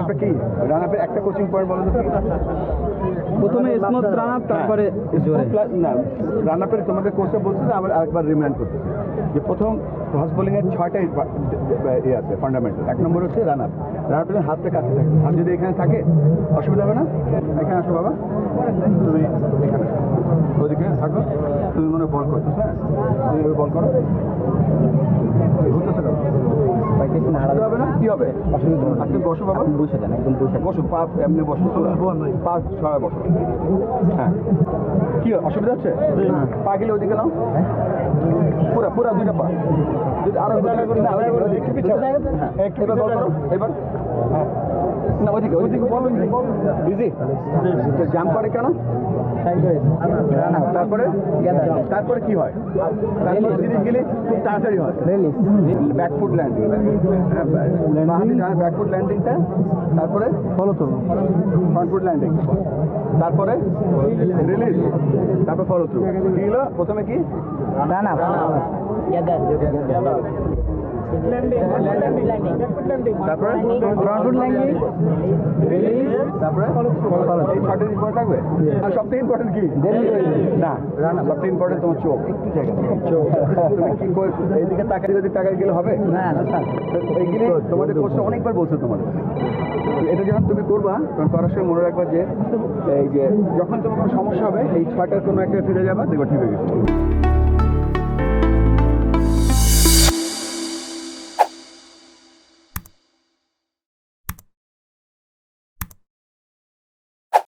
আপটা কি রান আপের একটা কোচিং পয়েন্ট বলেন তো? প্রথমে স্মুথ রান আপ, তারপরে জোরে। না, রান আপের তোমাদের কোচটা বলছে যে আমরা আরেকবার রিমাইন্ড করতেছি যে প্রথম ফাস্ট বোলিংয়ের 6টা ইয়ে আছে ফান্ডামেন্টাল। 1 নম্বর হচ্ছে রান আপ। রান আপের হাতটা কাছে থাকে, হাত যদি এখানে থাকে অসুবিধা হবে না। এখানে আসো বাবা, তুমি এখানে ওদিকে থাকো, তুমি মনে বল করতো। হ্যাঁ, তুমি বল করো, ঘুরতেছো কেন? অসুবিধা হবে না, কি হবে? অসুবিধা হবে না। আপনি বসো বাবা, বসে যান, একদম বসে। বসো, পা এমনি বসো, পা ছড়া বসো। হ্যাঁ, কি অসুবিধা হচ্ছে? পা গেলে ওইদিকে নাও, পুরা পুরা 2টা পা যদি আরো হ্যাঁ, এবার বল করো, এবার না ওইদিকে ওইদিকে বলো ইজি। জাম্প করে কেন? তারপরে তারপরে কি হয়? তারপরে জিনিস গেলে খুব তাড়াতাড়ি হয় ব্যাকফুট ল্যান্ডিং। ব্যাকফুট ল্যান্ডিংটা, তারপরে follow through, front foot landing, তারপরে রিলিজ, তারপর ফলো থ্রু। কি হলো প্রথমে? কি রান আপ, তারপরে ফ্রন্ট ফুট ল্যান্ডিং, রিলিজ, তারপরে এই 6টা ইম্পর্টেন্ট থাকবে। আর সবথেকে ইম্পর্টেন্ট কি? না, সবথেকে ইম্পর্টেন্ট তোমার চোখ। একটু জায়গা চোখ, তুমি কি করে এইদিকে তাকাই যদি তাকাই গেলে হবে না স্যার। এইগুলি তোমাদের কোর্সটা অনেকবার বলছো তোমাদের। এটা যখন তুমি করবা তখন করার সময় মনে রাখবা যে এই যে যখন তোমার কোনো সমস্যা হবে এই 6টার কোনো একটা ফিরে যাবা, দেখবা ঠিক হয়ে গেছে।